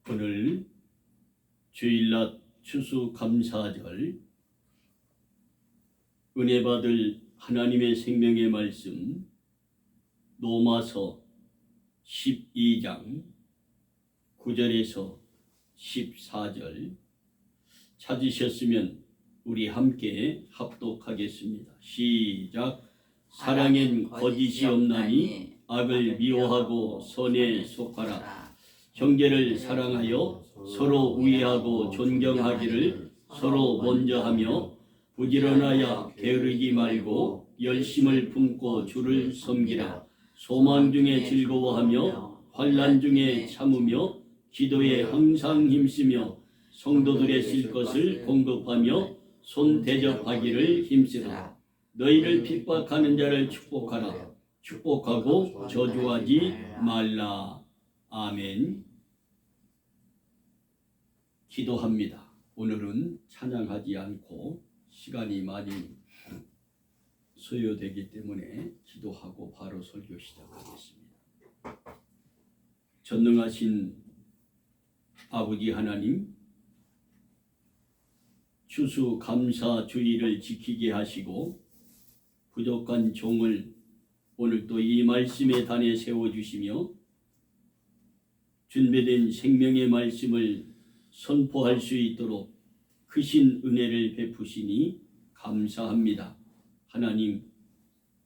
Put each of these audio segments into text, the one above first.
오늘 주일낮 추수감사절 은혜 받을 하나님의 생명의 말씀 로마서 12장 9절에서 14절 찾으셨으면 우리 함께 합독하겠습니다. 시작. 사랑엔 거짓이 없나니 악을 미워하고 선에 속하라. 형제를 사랑하여 서로 우애하고 존경하기를 서로 먼저 하며 부지런하여 게으르지 말고 열심을 품고 주를 섬기라. 소망 중에 즐거워하며 환난 중에 참으며 기도에 항상 힘쓰며 성도들의 쓸 것을 공급하며 손 대접하기를 힘쓰라. 너희를 핍박하는 자를 축복하라. 축복하고 저주하지 말라. 아멘. 기도합니다. 오늘은 찬양하지 않고 시간이 많이 소요되기 때문에 기도하고 바로 설교 시작하겠습니다. 전능하신 아버지 하나님, 추수감사 주일을 지키게 하시고 부족한 종을 오늘 또 이 말씀의 단에 세워주시며 준비된 생명의 말씀을 선포할 수 있도록 크신 은혜를 베푸시니 감사합니다. 하나님,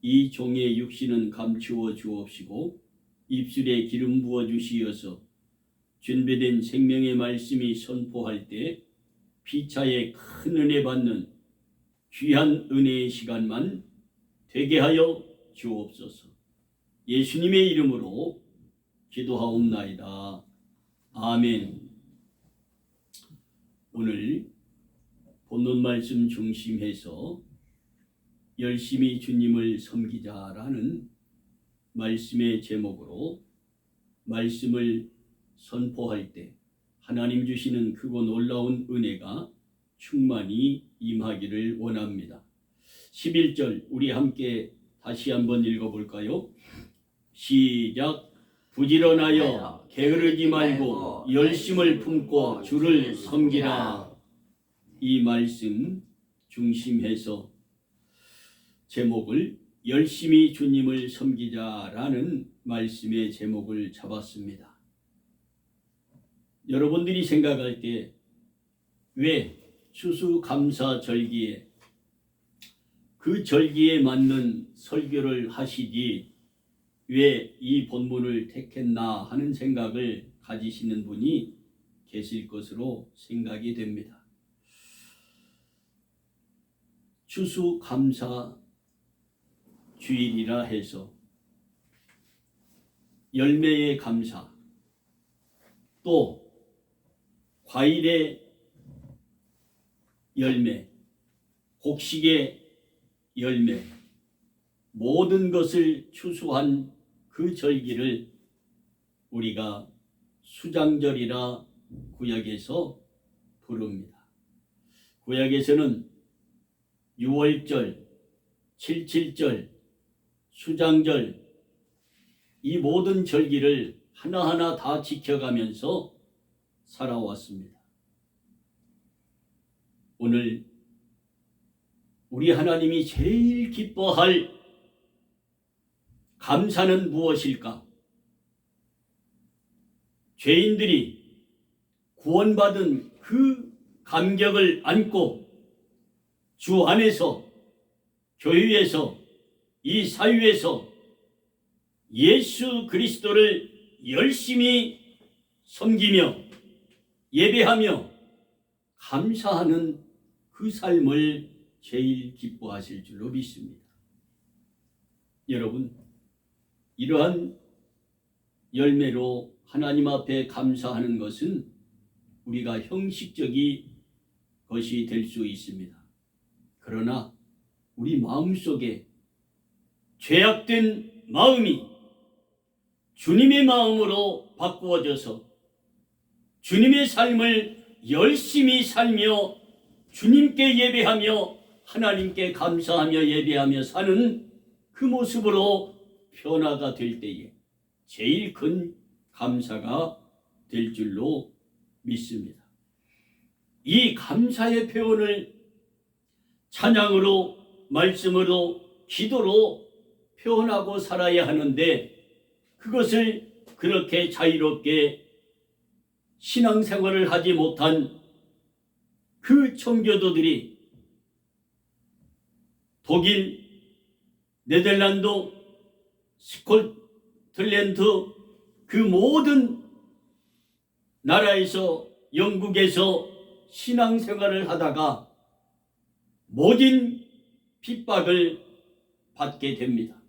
이 종의 육신은 감추어 주옵시고 입술에 기름 부어 주시어서 준비된 생명의 말씀이 선포할 때 피차에 큰 은혜 받는 귀한 은혜의 시간만 되게 하여 주옵소서. 예수님의 이름으로 기도하옵나이다. 아멘. 오늘 본문 말씀 중심해서 열심히 주님을 섬기자라는 말씀의 제목으로 말씀을 선포할 때 하나님 주시는 크고 놀라운 은혜가 충만히 임하기를 원합니다. 11절 우리 함께 다시 한번 읽어볼까요? 시작. 부지런하여 게으르지 말고 열심을 품고 주를 섬기라. 이 말씀 중심해서 제목을 열심히 주님을 섬기자라는 말씀의 제목을 잡았습니다. 여러분들이 생각할 때 왜 추수감사절기에 그 절기에 맞는 설교를 하시지 왜 이 본문을 택했나 하는 생각을 가지시는 분이 계실 것으로 생각이 됩니다. 추수감사 주일이라 해서 열매의 감사, 또 과일의 열매, 곡식의 열매, 모든 것을 추수한 그 절기를 우리가 수장절이라 구약에서 부릅니다. 구약에서는 6월절, 77절, 수장절 이 모든 절기를 하나하나 다 지켜가면서 살아왔습니다. 오늘 우리 하나님이 제일 기뻐할 감사는 무엇일까? 죄인들이 구원받은 그 감격을 안고 주 안에서, 교회에서, 이 사회에서 예수 그리스도를 열심히 섬기며 예배하며 감사하는 그 삶을 제일 기뻐하실 줄로 믿습니다. 여러분, 이러한 열매로 하나님 앞에 감사하는 것은 우리가 형식적인 것이 될 수 있습니다. 그러나 우리 마음속에 죄악된 마음이 주님의 마음으로 바꾸어져서 주님의 삶을 열심히 살며 주님께 예배하며 하나님께 감사하며 예배하며 사는 그 모습으로 변화가 될 때에 제일 큰 감사가 될 줄로 믿습니다. 이 감사의 표현을 찬양으로, 말씀으로, 기도로 표현하고 살아야 하는데, 그것을 그렇게 자유롭게 신앙생활을 하지 못한 그 청교도들이 독일, 네덜란드, 스코틀랜드 그 모든 나라에서, 영국에서 신앙생활을 하다가 모진 핍박을 받게 됩니다.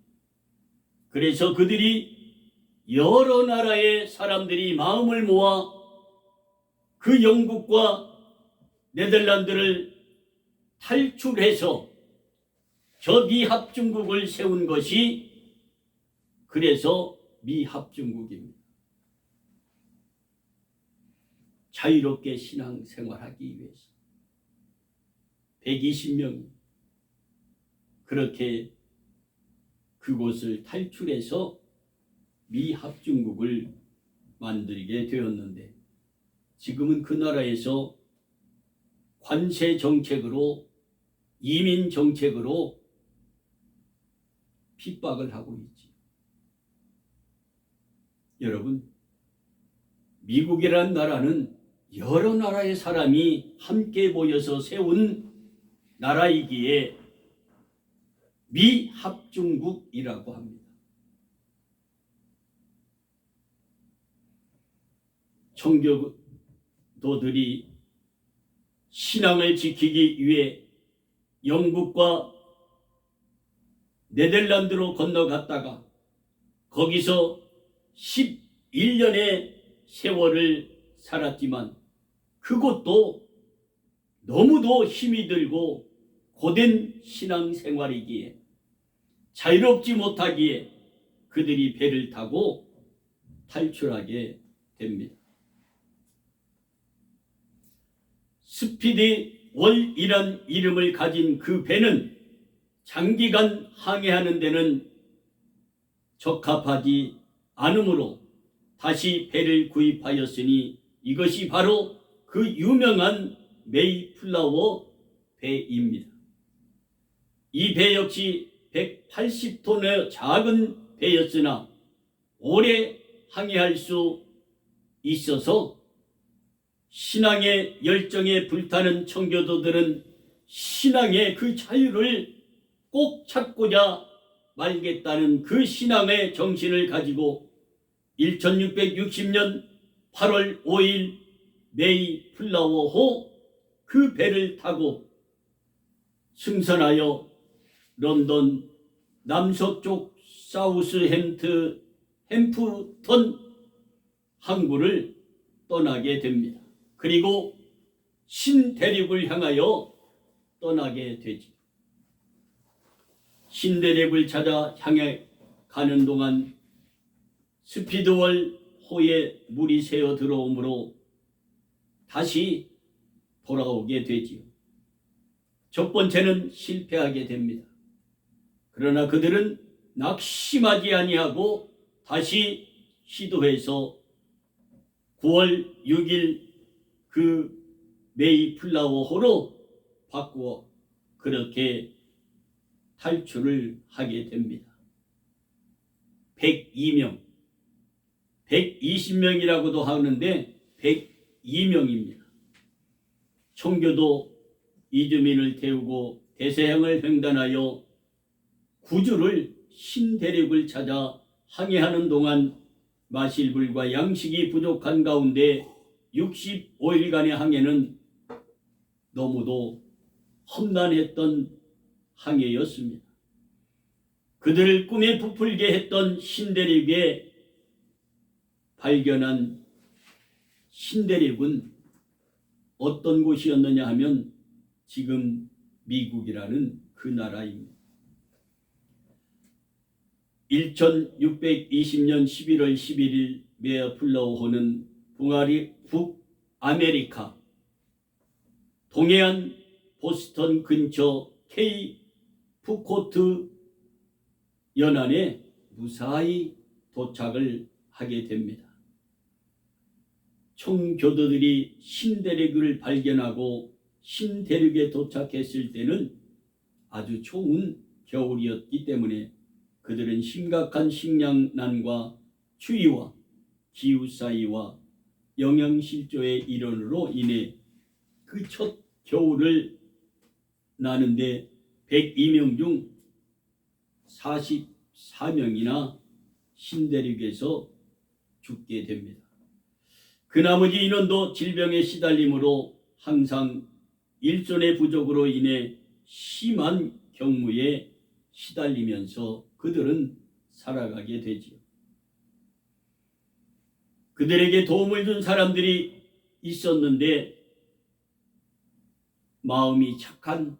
그래서 그들이 여러 나라의 사람들이 마음을 모아 그 영국과 네덜란드를 탈출해서 저 미합중국을 세운 것이 그래서 미합중국입니다. 자유롭게 신앙생활하기 위해서 120명 그렇게 그곳을 탈출해서 미합중국을 만들게 되었는데, 지금은 그 나라에서 관세 정책으로, 이민 정책으로 핍박을 하고 있지. 여러분, 미국이라는 나라는 여러 나라의 사람이 함께 모여서 세운 나라이기에 미합중국이라고 합니다. 청교도들이 신앙을 지키기 위해 영국과 네덜란드로 건너갔다가 거기서 11년의 세월을 살았지만, 그것도 너무도 힘이 들고 고된 신앙생활이기에, 자유롭지 못하기에 그들이 배를 타고 탈출하게 됩니다. 스피디 월이란 이름을 가진 그 배는 장기간 항해하는 데는 적합하지 않으므로 다시 배를 구입하였으니, 이것이 바로 그 유명한 메이플라워 배입니다. 이 배 역시 180톤의 작은 배였으나 오래 항해할 수 있어서 신앙의 열정에 불타는 청교도들은 신앙의 그 자유를 꼭 찾고자 말겠다는 그 신앙의 정신을 가지고 1660년 8월 5일 메이플라워호 그 배를 타고 승선하여 런던 남서쪽 햄프턴 항구를 떠나게 됩니다. 그리고 신대륙을 향하여 떠나게 되지. 신대륙을 찾아 향해 가는 동안 스피드월 호에 물이 새어 들어오므로 다시 돌아오게 되지요. 첫 번째는 실패하게 됩니다. 그러나 그들은 낙심하지 아니하고 다시 시도해서 9월 6일 그 메이플라워호로 바꾸어 그렇게 탈출을 하게 됩니다. 102명, 120명이라고도 하는데 102명입니다. 청교도 이주민을 태우고 대서양을 횡단하여 구주를 신대륙을 찾아 항해하는 동안 마실 물과 양식이 부족한 가운데 65일간의 항해는 너무도 험난했던 항해였습니다. 그들을 꿈에 부풀게 했던 신대륙에 발견한 신대륙은 어떤 곳이었느냐 하면 지금 미국이라는 그 나라입니다. 1620년 11월 11일 메이플라워호는 북아메리카 동해안 보스턴 근처 케이프코트 연안에 무사히 도착을 하게 됩니다. 청교도들이 신대륙을 발견하고 신대륙에 도착했을 때는 아주 좋은 겨울이었기 때문에 그들은 심각한 식량난과 추위와 기후사이와 영양실조의 일원으로 인해 그 첫 겨울을 나는데 102명 중 44명이나 신대륙에서 죽게 됩니다. 그 나머지 인원도 질병에 시달림으로 항상 일손의 부족으로 인해 심한 경무에 시달리면서 그들은 살아가게 되지요. 그들에게 도움을 준 사람들이 있었는데 마음이 착한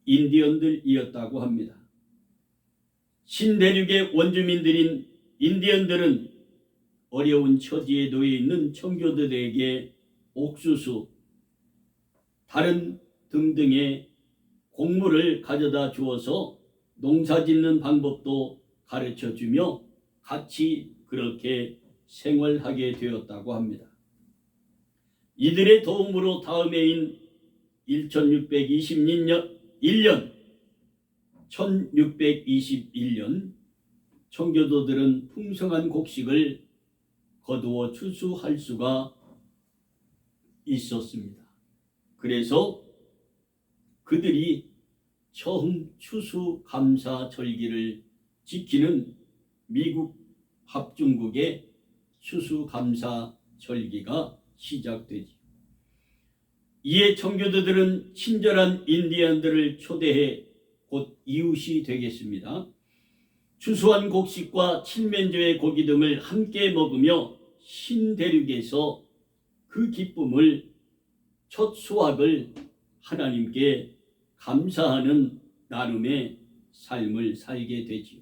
인디언들이었다고 합니다. 신대륙의 원주민들인 인디언들은 어려운 처지에 놓여 있는 청교도들에게 옥수수, 다른 등등의 곡물을 가져다 주어서 농사짓는 방법도 가르쳐주며 같이 그렇게 생활하게 되었다고 합니다. 이들의 도움으로 다음 해인 1621년 청교도들은 풍성한 곡식을 거두어 추수할 수가 있었습니다. 그래서 그들이 처음 추수감사절기를 지키는 미국 합중국의 추수감사절기가 시작되지. 이에 청교도들은 친절한 인디언들을 초대해 곧 이웃이 되겠습니다. 추수한 곡식과 칠면조의 고기 등을 함께 먹으며 신대륙에서 그 기쁨을, 첫 수확을 하나님께 감사하는 나름의 삶을 살게 되지요.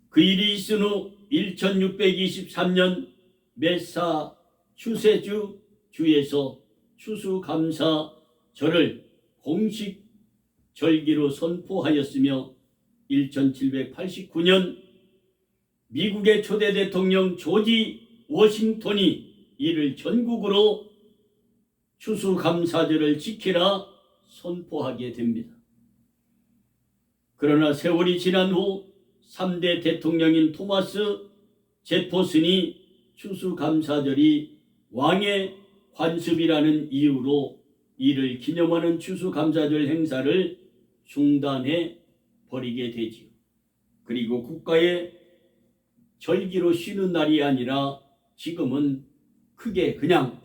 그 일이 있은 후 1623년 매사추세주 주에서 추수감사절을 공식 절기로 선포하였으며 1789년 미국의 초대 대통령 조지 워싱턴이 이를 전국으로 추수감사절을 지키라 선포하게 됩니다. 그러나 세월이 지난 후 3대 대통령인 토마스 제퍼슨이 추수감사절이 왕의 관습이라는 이유로 이를 기념하는 추수감사절 행사를 중단해 버리게 되지요. 그리고 국가의 절기로 쉬는 날이 아니라 지금은 크게 그냥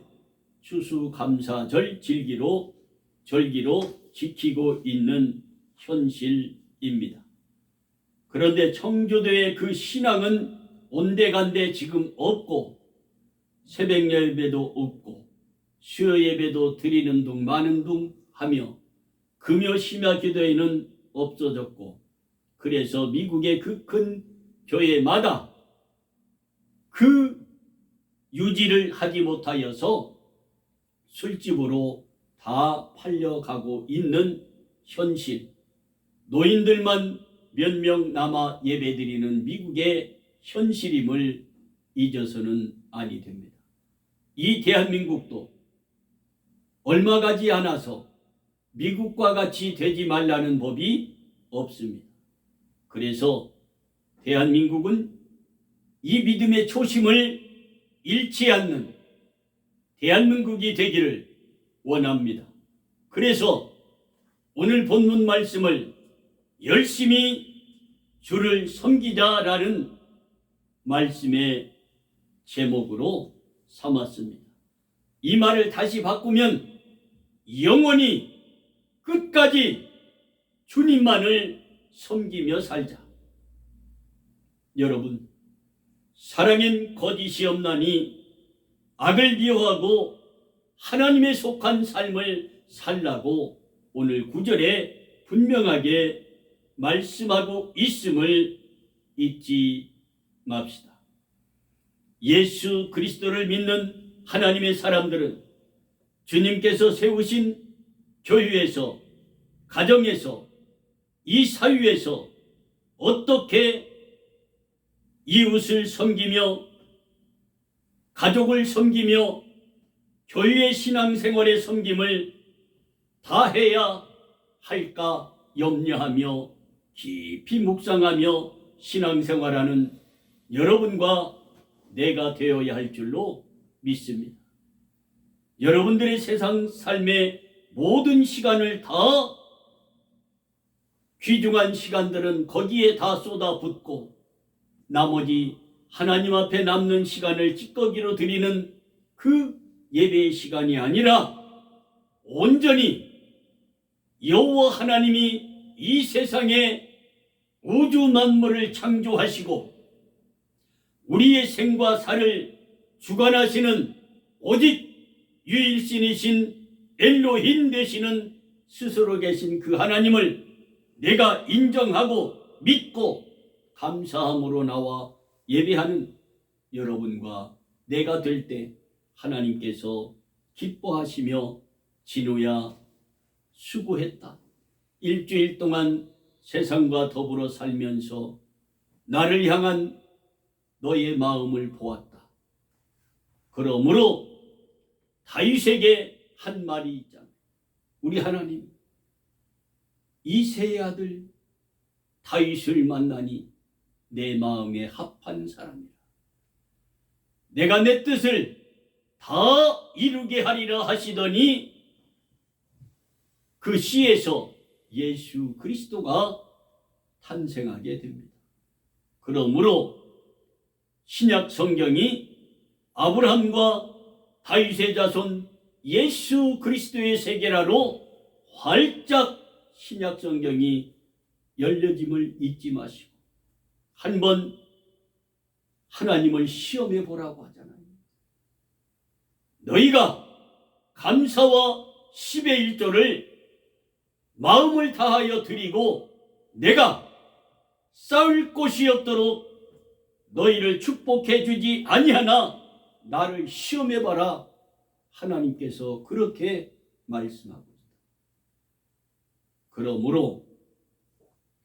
추수감사절 절기로 지키고 있는 현실입니다. 그런데 청교도의 그 신앙은 온데간데 지금 없고, 새벽 예배도 없고 수요 예배도 드리는 둥 마는 둥 하며 금요 심야 기도회는 없어졌고, 그래서 미국의 그 큰 교회마다 그 유지를 하지 못하여서 술집으로 다 팔려가고 있는 현실, 노인들만 몇 명 남아 예배드리는 미국의 현실임을 잊어서는 아니 됩니다. 이 대한민국도 얼마 가지 않아서 미국과 같이 되지 말라는 법이 없습니다. 그래서 대한민국은 이 믿음의 초심을 잃지 않는 대한민국이 되기를 원합니다. 그래서 오늘 본문 말씀을 열심히 주를 섬기자라는 말씀의 제목으로 삼았습니다. 이 말을 다시 바꾸면 영원히 끝까지 주님만을 섬기며 살자. 여러분, 사랑엔 거짓이 없나니 악을 미워하고 하나님에 속한 삶을 살라고 오늘 9절에 분명하게 말씀하고 있음을 잊지 맙시다. 예수 그리스도를 믿는 하나님의 사람들은 주님께서 세우신 교회에서, 가정에서, 이 사회에서 어떻게 이웃을 섬기며 가족을 섬기며 교회의 신앙생활의 섬김을 다해야 할까 염려하며 깊이 묵상하며 신앙생활하는 여러분과 내가 되어야 할 줄로 믿습니다. 여러분들의 세상 삶의 모든 시간을 다 귀중한 시간들은 거기에 다 쏟아붓고 나머지 하나님 앞에 남는 시간을 찌꺼기로 드리는 그 예배의 시간이 아니라 온전히 여호와 하나님이 이 세상에 우주 만물을 창조하시고 우리의 생과 사를 주관하시는 오직 유일신이신 엘로힘 되시는 스스로 계신 그 하나님을 내가 인정하고 믿고 감사함으로 나와 예배하는 여러분과 내가 될 때 하나님께서 기뻐하시며 진우야 수고했다. 일주일 동안 세상과 더불어 살면서 나를 향한 너의 마음을 보았다. 그러므로 다윗에게 한 말이 있잖아요. 우리 하나님, 이새의 아들 다윗을 만나니 내 마음에 합한 사람이라. 내가 내 뜻을 다 이루게 하리라 하시더니 그 씨에서 예수 그리스도가 탄생하게 됩니다. 그러므로 신약 성경이 아브라함과 다윗의 자손 예수 그리스도의 세계라로 활짝 신약 성경이 열려짐을 잊지 마시고 한번 하나님을 시험해 보라고 하잖아요. 너희가 감사와 10의 1조를 마음을 다하여 드리고 내가 싸울 곳이 없도록 너희를 축복해 주지 아니하나 나를 시험해 봐라. 하나님께서 그렇게 말씀하고 있다. 그러므로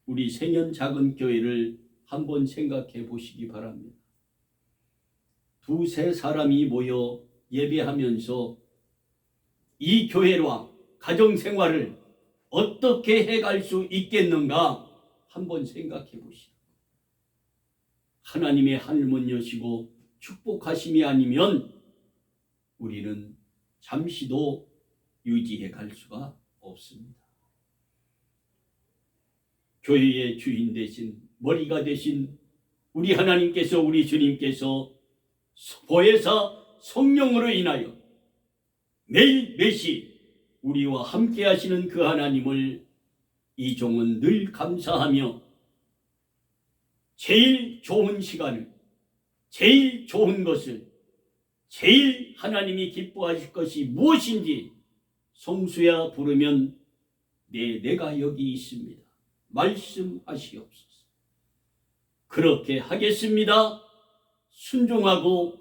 우리 생연 작은 교회를 한번 생각해 보시기 바랍니다. 두세 사람이 모여 예배하면서 이 교회와 가정생활을 어떻게 해갈 수 있겠는가 한번 생각해 보시오. 하나님의 하늘문 여시고 축복하심이 아니면 우리는 잠시도 유지해 갈 수가 없습니다. 교회의 주인 되신 머리가 되신 우리 하나님께서 우리 주님께서 보혜사 성령으로 인하여 매일 매시 우리와 함께 하시는 그 하나님을 이 종은 늘 감사하며 제일 좋은 시간을, 제일 좋은 것을, 제일 하나님이 기뻐하실 것이 무엇인지 성수야 부르면 내가 여기 있습니다. 말씀하시옵소서. 그렇게 하겠습니다. 순종하고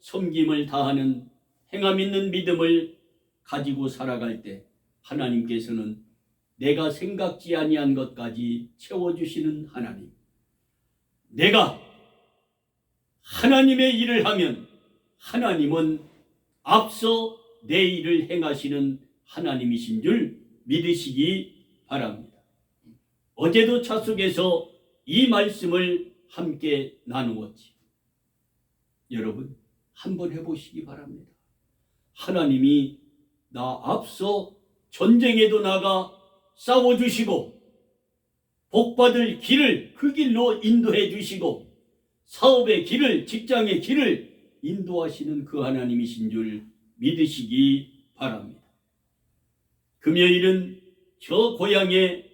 섬김을 다하는 행함 있는 믿음을 가지고 살아갈 때 하나님께서는 내가 생각지 아니한 것까지 채워주시는 하나님, 내가 하나님의 일을 하면 하나님은 앞서 내 일을 행하시는 하나님이신 줄 믿으시기 바랍니다. 어제도 차 속에서 이 말씀을 함께 나누었지. 여러분 한번 해보시기 바랍니다. 하나님이 나 앞서 전쟁에도 나가 싸워주시고 복받을 길을 그 길로 인도해 주시고 사업의 길을, 직장의 길을 인도하시는 그 하나님이신 줄 믿으시기 바랍니다. 금요일은 저 고향의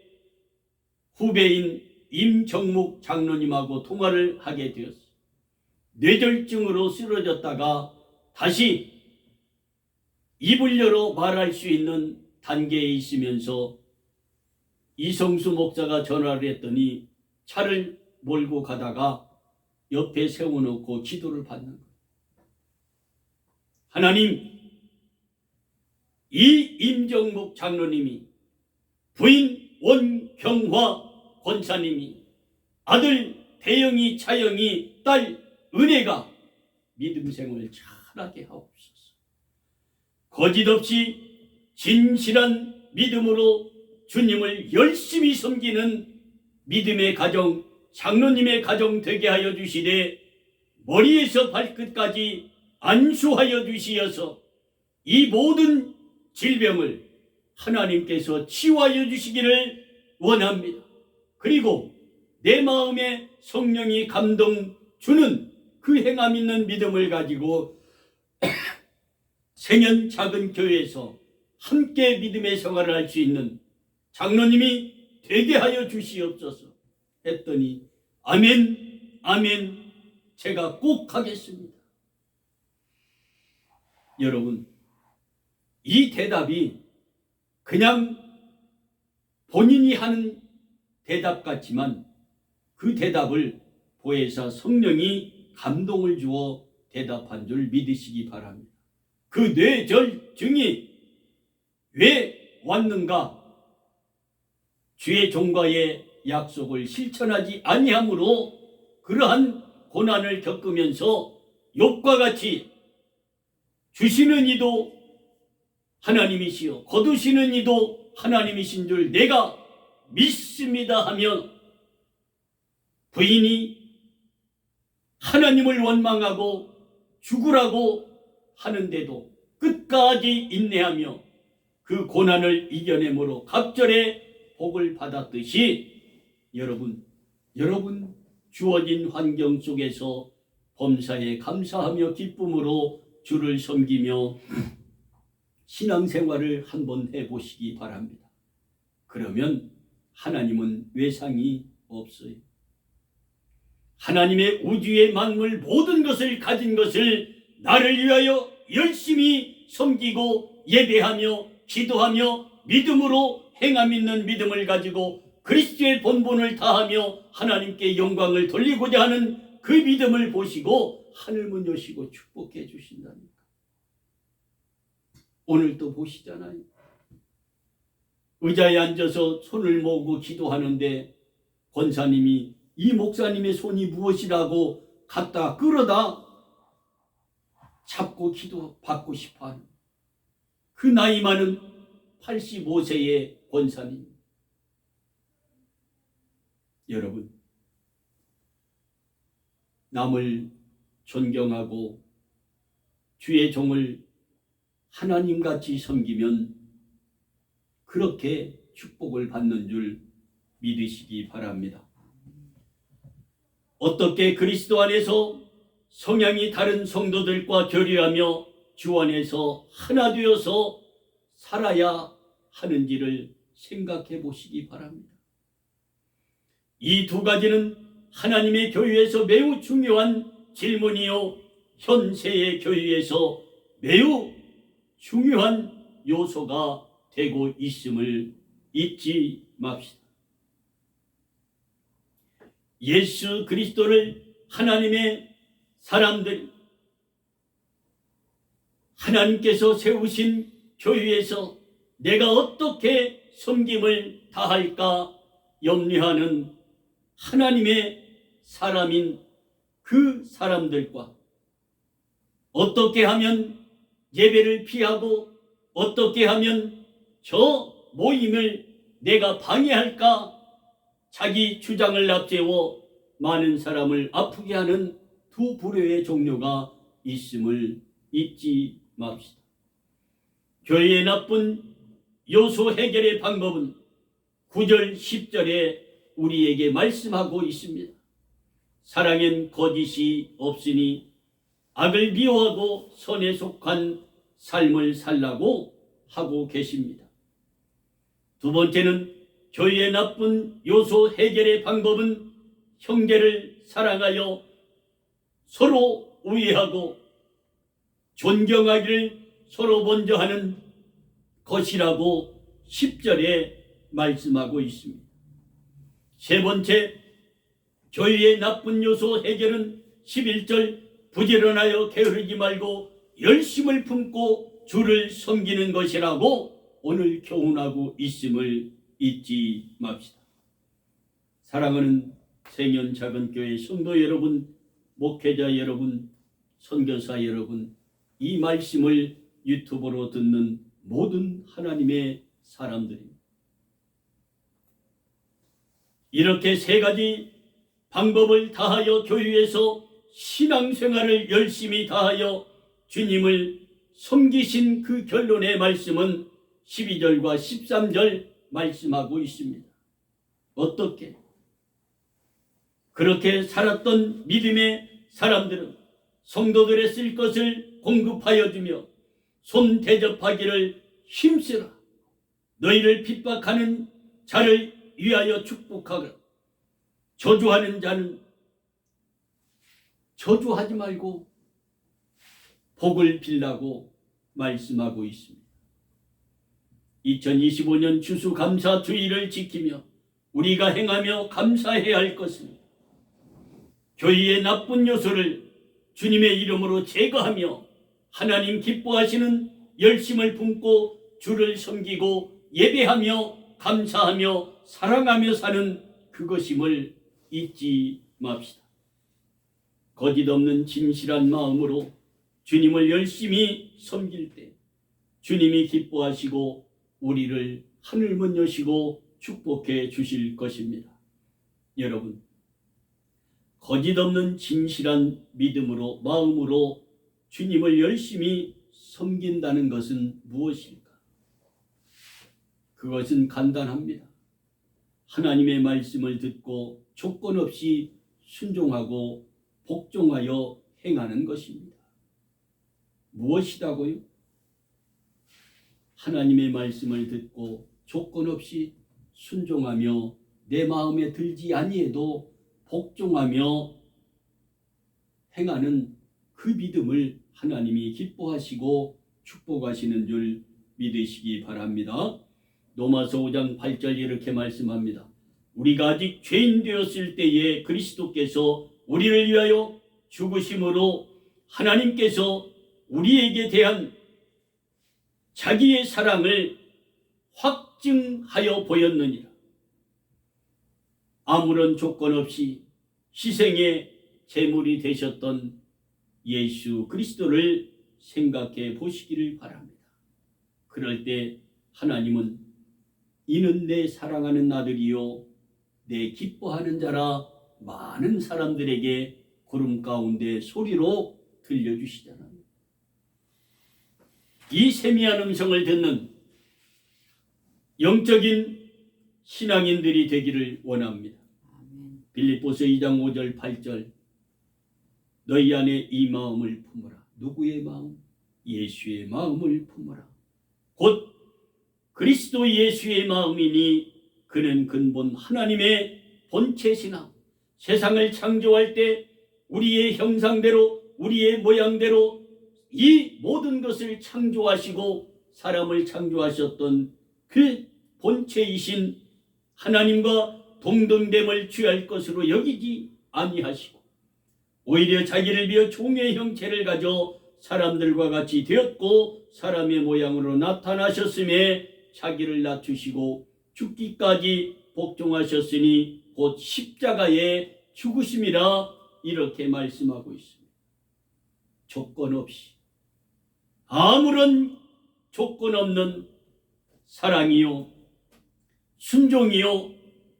후배인 임정묵 장로님하고 통화를 하게 되었습니다. 뇌졸중으로 쓰러졌다가 다시 입을 열어 말할 수 있는 단계에 있으면서 이성수 목사가 전화를 했더니 차를 몰고 가다가 옆에 세워놓고 기도를 받는 거예요. 하나님, 이 임정묵 장로님이, 부인 원경화 권사님이, 아들 대영이, 차영이, 딸 은혜가 믿음 생활 잘 하게 하옵소서. 거짓 없이 진실한 믿음으로 주님을 열심히 섬기는 믿음의 가정, 장로님의 가정 되게 하여 주시되 머리에서 발끝까지 안수하여 주시어서 이 모든 질병을 하나님께서 치유하여 주시기를 원합니다. 그리고 내 마음에 성령이 감동 주는 그 행함 있는 믿음을 가지고 생현 작은 교회에서 함께 믿음의 생활을 할 수 있는 장로님이 되게 하여 주시옵소서 했더니 아멘, 아멘, 제가 꼭 하겠습니다. 여러분, 이 대답이 그냥 본인이 하는 대답 같지만 그 대답을 보혜사 성령이 감동을 주어 대답한 줄 믿으시기 바랍니다. 그 뇌절증이 왜 왔는가? 주의 종과의 약속을 실천하지 아니함으로 그러한 고난을 겪으면서 욥과 같이 주시는 이도 하나님이시요 거두시는 이도 하나님이신 줄 내가 믿습니다 하며 부인이 하나님을 원망하고 죽으라고 하는데도 끝까지 인내하며 그 고난을 이겨내므로 갑절의 복을 받았듯이 여러분 주어진 환경 속에서 범사에 감사하며 기쁨으로 주를 섬기며 신앙생활을 한번 해보시기 바랍니다. 그러면 하나님은 외상이 없어요. 하나님의 우주의 만물 모든 것을 가진 것을 나를 위하여 열심히 섬기고 예배하며 기도하며 믿음으로 행함 있는 믿음을 가지고 그리스도의 본분을 다하며 하나님께 영광을 돌리고자 하는 그 믿음을 보시고 하늘문 여시고 축복해 주신다니까. 오늘 또 보시잖아요. 의자에 앉아서 손을 모으고 기도하는데 권사님이 이 목사님의 손이 무엇이라고 갖다 끌어다 잡고 기도 받고 싶어하는 그 나이 많은 85세의 권사님. 여러분, 남을 존경하고 주의 종을 하나님같이 섬기면 그렇게 축복을 받는 줄 믿으시기 바랍니다. 어떻게 그리스도 안에서 성향이 다른 성도들과 교류하며 주 안에서 하나 되어서 살아야 하는지를 생각해 보시기 바랍니다. 이 두 가지는 하나님의 교회에서 매우 중요한 질문이요 현세의 교회에서 매우 중요한 요소가 되고 있음을 잊지 맙시다. 예수 그리스도를 하나님의 사람들, 하나님께서 세우신 교회에서 내가 어떻게 섬김을 다할까 염려하는 하나님의 사람인 그 사람들과 어떻게 하면 예배를 피하고 어떻게 하면 저 모임을 내가 방해할까 자기 주장을 앞세워 많은 사람을 아프게 하는 두 부류의 종류가 있음을 잊지 맙시다. 교회의 나쁜 요소 해결의 방법은 9절 10절에 우리에게 말씀하고 있습니다. 사랑엔 거짓이 없으니 악을 미워하고 선에 속한 삶을 살라고 하고 계십니다. 두 번째는 교회의 나쁜 요소 해결의 방법은 형제를 사랑하여 서로 우애하고 존경하기를 서로 먼저 하는 것이라고 10절에 말씀하고 있습니다. 세 번째, 교회의 나쁜 요소 해결은 11절 부지런하여 게으르지 말고 열심을 품고 주를 섬기는 것이라고 오늘 교훈하고 있음을 잊지 맙시다. 사랑하는 생현 작은 교회 성도 여러분, 목회자 여러분, 선교사 여러분, 이 말씀을 유튜브로 듣는 모든 하나님의 사람들입니다. 이렇게 세 가지 방법을 다하여 교회에서 신앙생활을 열심히 다하여 주님을 섬기신 그 결론의 말씀은 12절과 13절 말씀하고 있습니다. 어떻게? 그렇게 살았던 믿음의 사람들은 성도들의 쓸 것을 공급하여 주며 손 대접하기를 힘쓰라. 너희를 핍박하는 자를 위하여 축복하라. 저주하는 자는 저주하지 말고 복을 빌라고 말씀하고 있습니다. 2025년 추수감사주의를 지키며 우리가 행하며 감사해야 할 것은 교회의 나쁜 요소를 주님의 이름으로 제거하며 하나님 기뻐하시는 열심을 품고 주를 섬기고 예배하며 감사하며 사랑하며 사는 그것임을 잊지 맙시다. 거짓 없는 진실한 마음으로 주님을 열심히 섬길 때 주님이 기뻐하시고 우리를 하늘문 여시고 축복해 주실 것입니다. 여러분, 거짓 없는 진실한 믿음으로 마음으로 주님을 열심히 섬긴다는 것은 무엇일까? 그것은 간단합니다. 하나님의 말씀을 듣고 조건 없이 순종하고 복종하여 행하는 것입니다. 무엇이라고요? 하나님의 말씀을 듣고 조건 없이 순종하며 내 마음에 들지 아니해도 복종하며 행하는 그 믿음을 하나님이 기뻐하시고 축복하시는 줄 믿으시기 바랍니다. 로마서 5장 8절 이렇게 말씀합니다. 우리가 아직 죄인 되었을 때에 그리스도께서 우리를 위하여 죽으심으로 하나님께서 우리에게 대한 자기의 사랑을 확증하여 보였느니라. 아무런 조건 없이 희생의 제물이 되셨던 예수 그리스도를 생각해 보시기를 바랍니다. 그럴 때 하나님은 이는 내 사랑하는 아들이요 내 기뻐하는 자라 많은 사람들에게 구름 가운데 소리로 들려주시잖아요. 이 세미한 음성을 듣는 영적인 신앙인들이 되기를 원합니다. 빌립보서 2장 5절 8절 너희 안에 이 마음을 품으라. 누구의 마음? 예수의 마음을 품으라. 곧 그리스도 예수의 마음이니 그는 근본 하나님의 본체시나 세상을 창조할 때 우리의 형상대로 우리의 모양대로 이 모든 것을 창조하시고 사람을 창조하셨던 그 본체이신 하나님과 동등됨을 취할 것으로 여기지 아니하시고 오히려 자기를 비어 종의 형체를 가져 사람들과 같이 되었고 사람의 모양으로 나타나셨음에 자기를 낮추시고 죽기까지 복종하셨으니 곧 십자가에 죽으심이라 이렇게 말씀하고 있습니다. 조건 없이 아무런 조건 없는 사랑이요 순종이요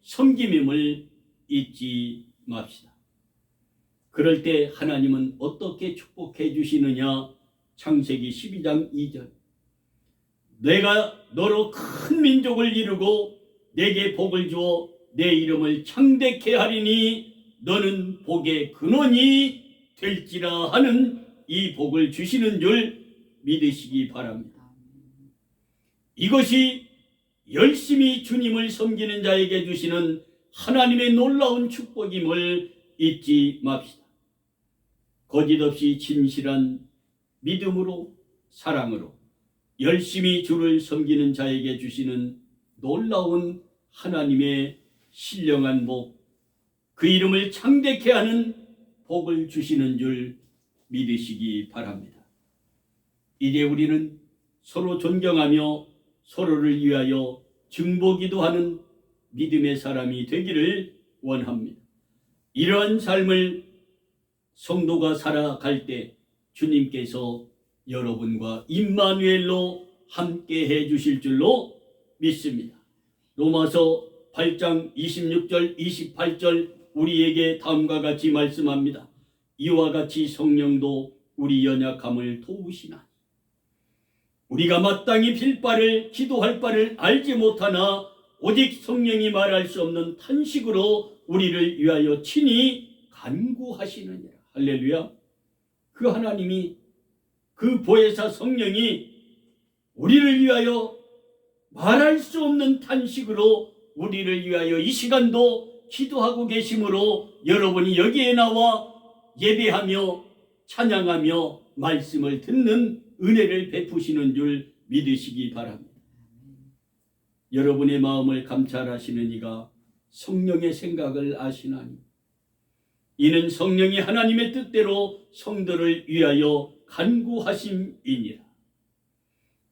섬김임을 잊지 맙시다. 그럴 때 하나님은 어떻게 축복해 주시느냐? 창세기 12장 2절 내가 너로 큰 민족을 이루고 내게 복을 주어 내 이름을 창대케 하리니 너는 복의 근원이 될지라 하는 이 복을 주시는 줄 믿으시기 바랍니다. 이것이 열심히 주님을 섬기는 자에게 주시는 하나님의 놀라운 축복임을 잊지 맙시다. 거짓 없이 진실한 믿음으로 사랑으로 열심히 주를 섬기는 자에게 주시는 놀라운 하나님의 신령한 복, 그 이름을 창대케 하는 복을 주시는 줄 믿으시기 바랍니다. 이제 우리는 서로 존경하며 서로를 위하여 증보기도 하는 믿음의 사람이 되기를 원합니다. 이러한 삶을 성도가 살아갈 때 주님께서 여러분과 임마누엘로 함께 해 주실 줄로 믿습니다. 로마서 8장 26절 28절 우리에게 다음과 같이 말씀합니다. 이와 같이 성령도 우리 연약함을 도우시나니 우리가 마땅히 빌 바를 기도할 바를 알지 못하나 오직 성령이 말할 수 없는 탄식으로 우리를 위하여 친히 간구하시느니라. 할렐루야. 그 하나님이, 그 보혜사 성령이 우리를 위하여 말할 수 없는 탄식으로 우리를 위하여 이 시간도 기도하고 계심으로 여러분이 여기에 나와 예배하며 찬양하며 말씀을 듣는 은혜를 베푸시는 줄 믿으시기 바랍니다. 여러분의 마음을 감찰하시는 이가 성령의 생각을 아시나니 이는 성령이 하나님의 뜻대로 성도를 위하여 간구하심이니라.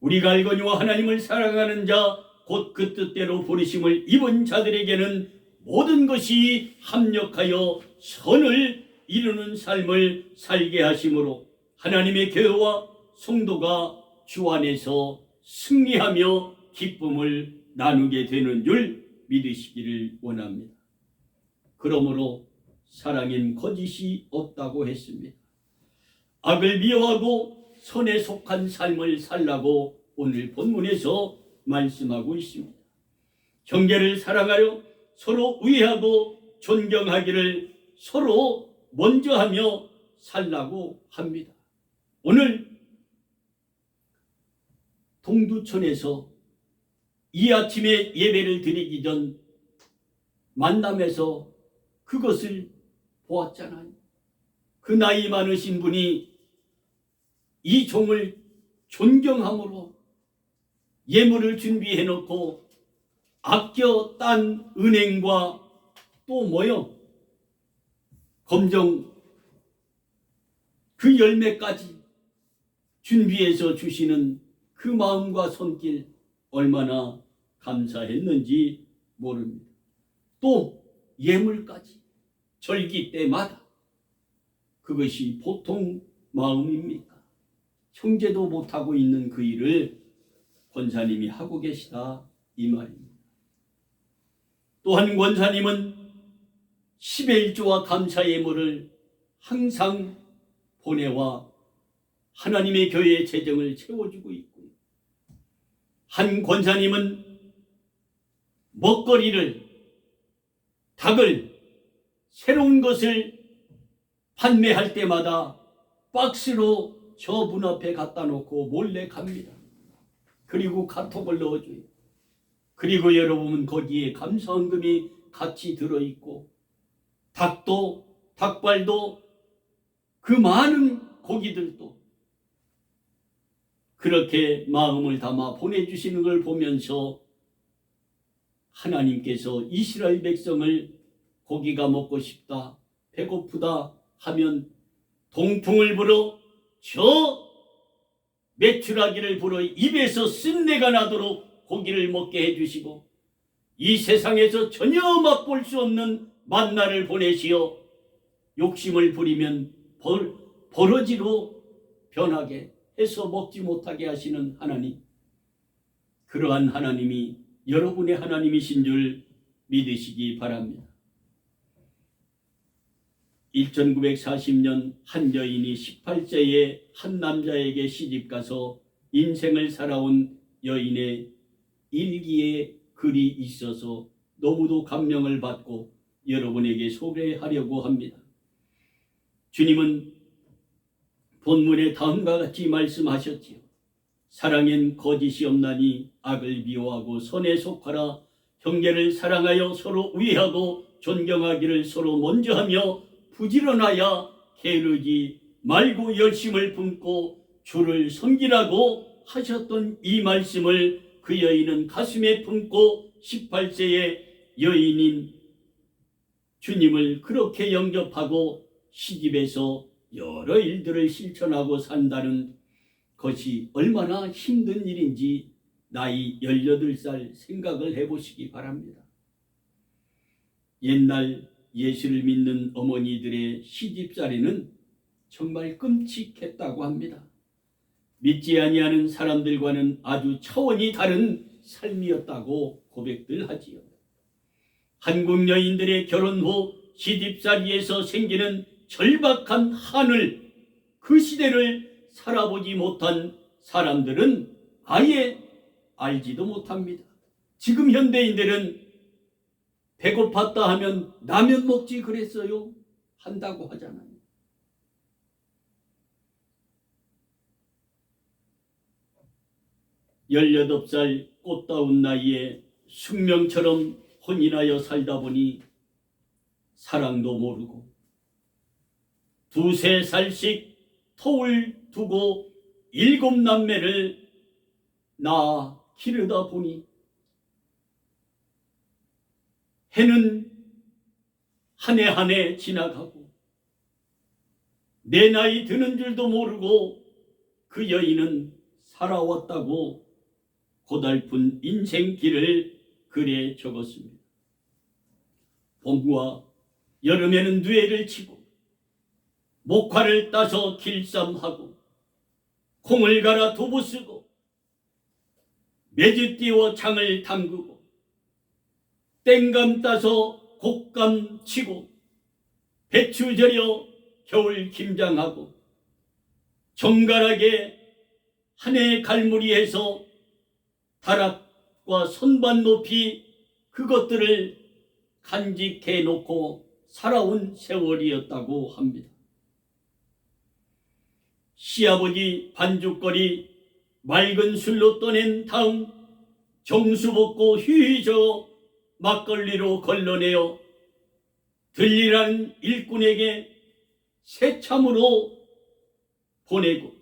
우리가 알거니와 하나님을 사랑하는 자 곧 그 뜻대로 부르심을 입은 자들에게는 모든 것이 합력하여 선을 이루는 삶을 살게 하심으로 하나님의 교회와 성도가 주 안에서 승리하며 기쁨을 나누게 되는 줄 믿으시기를 원합니다. 그러므로 사랑엔 거짓이 없다고 했습니다. 악을 미워하고 선에 속한 삶을 살라고 오늘 본문에서 말씀하고 있습니다. 형제를 사랑하여 서로 우애하고 존경하기를 서로 먼저 하며 살라고 합니다. 오늘 동두천에서 이 아침에 예배를 드리기 전 만남에서 그것을 보았잖아요. 그 나이 많으신 분이 이 종을 존경함으로 예물을 준비해 놓고 아껴 딴 은행과 또 뭐요? 검정 그 열매까지 준비해서 주시는 그 마음과 손길 얼마나 감사했는지 모릅니다. 또 예물까지 절기 때마다 그것이 보통 마음입니까? 형제도 못하고 있는 그 일을 권사님이 하고 계시다 이 말입니다. 또한 권사님은 10의 1조와 감사 예물을 항상 보내와 하나님의 교회의 재정을 채워주고 있고, 한 권사님은 먹거리를, 닭을, 새로운 것을 판매할 때마다 박스로 저 문 앞에 갖다 놓고 몰래 갑니다. 그리고 카톡을 넣어줘요. 그리고 여러분 거기에 감사헌금이 같이 들어있고 닭도 닭발도 그 많은 고기들도 그렇게 마음을 담아 보내주시는 걸 보면서 하나님께서 이스라엘 백성을 고기가 먹고 싶다, 배고프다 하면 동풍을 불어 저 메추라기를 불어 입에서 쓴내가 나도록 고기를 먹게 해주시고 이 세상에서 전혀 맛볼 수 없는 만나를 보내시어 욕심을 부리면 버러지로 변하게 해서 먹지 못하게 하시는 하나님, 그러한 하나님이 여러분의 하나님이신 줄 믿으시기 바랍니다. 1940년 한 여인이 18세에 한 남자에게 시집가서 인생을 살아온 여인의 일기에 글이 있어서 너무도 감명을 받고 여러분에게 소개하려고 합니다. 주님은 본문에 다음과 같이 말씀하셨지요. 사랑엔 거짓이 없나니 악을 미워하고 선에 속하라. 형제를 사랑하여 서로 우애하고 존경하기를 서로 먼저 하며 부지런하여 게으르지 말고 열심을 품고 주를 섬기라고 하셨던 이 말씀을 그 여인은 가슴에 품고 18세의 여인인 주님을 그렇게 영접하고 시집에서 여러 일들을 실천하고 산다는 것이 얼마나 힘든 일인지 나이 18살 생각을 해보시기 바랍니다. 옛날 예수를 믿는 어머니들의 시집살이는 정말 끔찍했다고 합니다. 믿지 아니하는 사람들과는 아주 차원이 다른 삶이었다고 고백들 하지요. 한국 여인들의 결혼 후 시집살이에서 생기는 절박한 한을, 그 시대를 살아보지 못한 사람들은 아예 알지도 못합니다. 지금 현대인들은 배고팠다 하면 라면 먹지 그랬어요 한다고 하잖아요. 열여덟 살 꽃다운 나이에 숙명처럼 혼인하여 살다 보니 사랑도 모르고 두세 살씩 터울 두고 7남매를 낳아 기르다 보니 해는 한 해 한 해 지나가고 내 나이 드는 줄도 모르고 그 여인은 살아왔다고 고달픈 인생길을 글에 적었습니다. 봄과 여름에는 누에를 치고 목화를 따서 길쌈하고 콩을 갈아 두부 쓰고 매주 띄워 장을 담그고 땡감 따서 곶감 치고 배추 절여 겨울 김장하고 정갈하게 한 해 갈무리해서 다락과 선반 높이 그것들을 간직해 놓고 살아온 세월이었다고 합니다. 시아버지 반죽거리 맑은 술로 떠낸 다음 정수 볶고 휘휘저 막걸리로 걸러내어 들리라는 일꾼에게 새참으로 보내고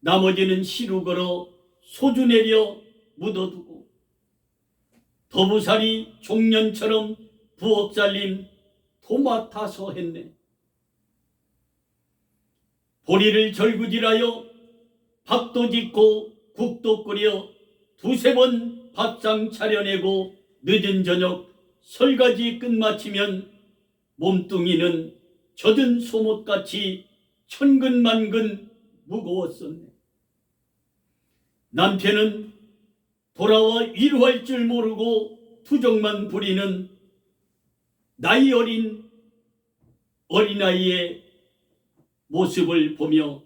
나머지는 시루 걸어 소주 내려 묻어두고 더부살이 종년처럼 부엌 살림 도맡아서 했네. 보리를 절구질하여 밥도 짓고 국도 끓여 두세 번 밥상 차려내고 늦은 저녁 설거지 끝마치면 몸뚱이는 젖은 소못같이 천근만근 무거웠었네. 남편은 돌아와 위로할 줄 모르고 투정만 부리는 나이 어린 어린아이의 모습을 보며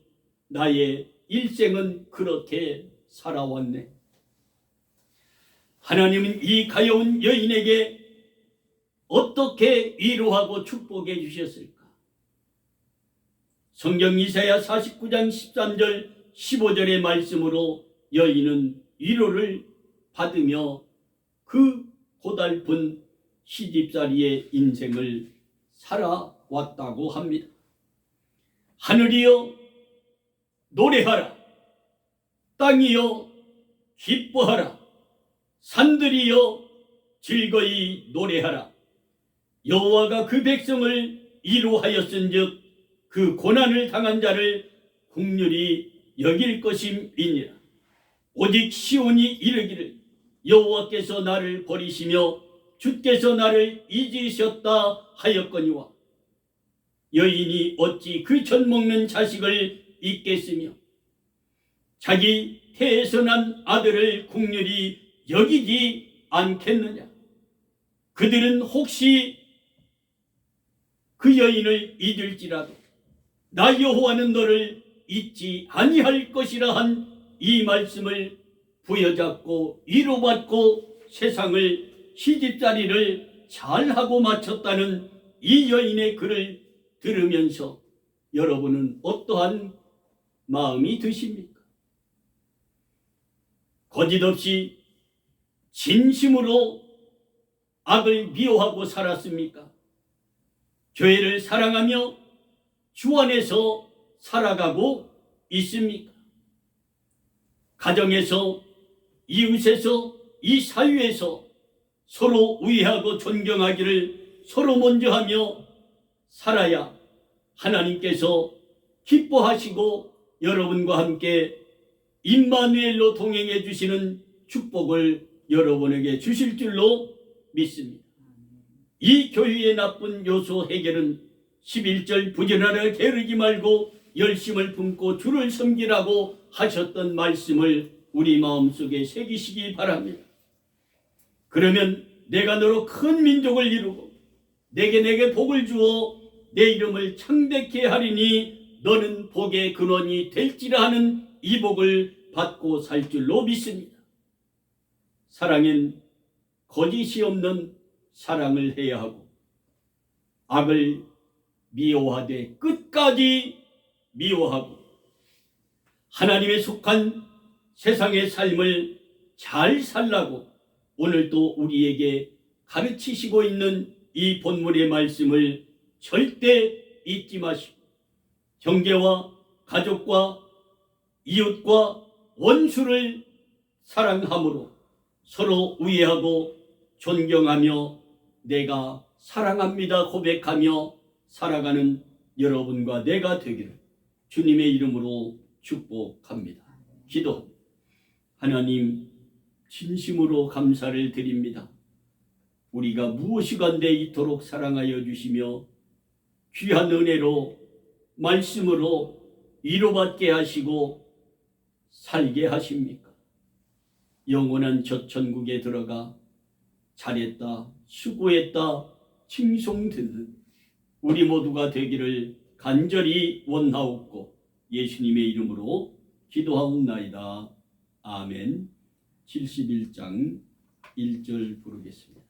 나의 일생은 그렇게 살아왔네. 하나님은 이 가여운 여인에게 어떻게 위로하고 축복해 주셨을까? 성경 이사야 49장 13절 15절의 말씀으로 여인은 위로를 받으며 그 고달픈 시집살이의 인생을 살아왔다고 합니다. 하늘이여 노래하라, 땅이여 기뻐하라, 산들이여 즐거이 노래하라. 여호와가 그 백성을 위로하였은즉 그 고난을 당한 자를 긍휼히 여길 것임이니라. 오직 시온이 이르기를 여호와께서 나를 버리시며 주께서 나를 잊으셨다 하였거니와 여인이 어찌 그 젖 먹는 자식을 잊겠으며 자기 태에서 난 아들을 긍휼히 여기지 않겠느냐. 그들은 혹시 그 여인을 잊을지라도 나 여호와는 너를 잊지 아니할 것이라 한 이 말씀을 부여잡고 위로받고 세상을 시집살이를 잘하고 마쳤다는 이 여인의 글을 들으면서 여러분은 어떠한 마음이 드십니까? 거짓없이 진심으로 악을 미워하고 살았습니까? 교회를 사랑하며 주 안에서 살아가고 있습니까? 가정에서, 이웃에서, 이 사회에서 서로 우애하고 존경하기를 서로 먼저 하며 살아야 하나님께서 기뻐하시고 여러분과 함께 임마누엘로 동행해 주시는 축복을 여러분에게 주실 줄로 믿습니다. 이 교회의 나쁜 요소 해결은 11절 부지런하게 게으르지 말고 열심을 품고 주를 섬기라고 하셨던 말씀을 우리 마음속에 새기시기 바랍니다. 그러면 내가 너로 큰 민족을 이루고 내게 복을 주어 내 이름을 창대케 하리니 너는 복의 근원이 될지라 하는 이 복을 받고 살 줄로 믿습니다. 사랑엔 거짓이 없는 사랑을 해야 하고 악을 미워하되 끝까지 미워하고 하나님에 속한 세상의 삶을 잘 살라고 오늘도 우리에게 가르치시고 있는 이 본문의 말씀을 절대 잊지 마시고 형제와 가족과 이웃과 원수를 사랑함으로 서로 우애하고 존경하며 내가 사랑합니다 고백하며 살아가는 여러분과 내가 되기를 주님의 이름으로 축복합니다. 기도. 하나님, 진심으로 감사를 드립니다. 우리가 무엇이간데 이토록 사랑하여 주시며 귀한 은혜로 말씀으로 위로받게 하시고 살게 하십니까? 영원한 저 천국에 들어가 잘했다, 수고했다, 칭송 듣는 우리 모두가 되기를 간절히 원하옵고 예수님의 이름으로 기도하옵나이다. 아멘. 71장 1절 부르겠습니다.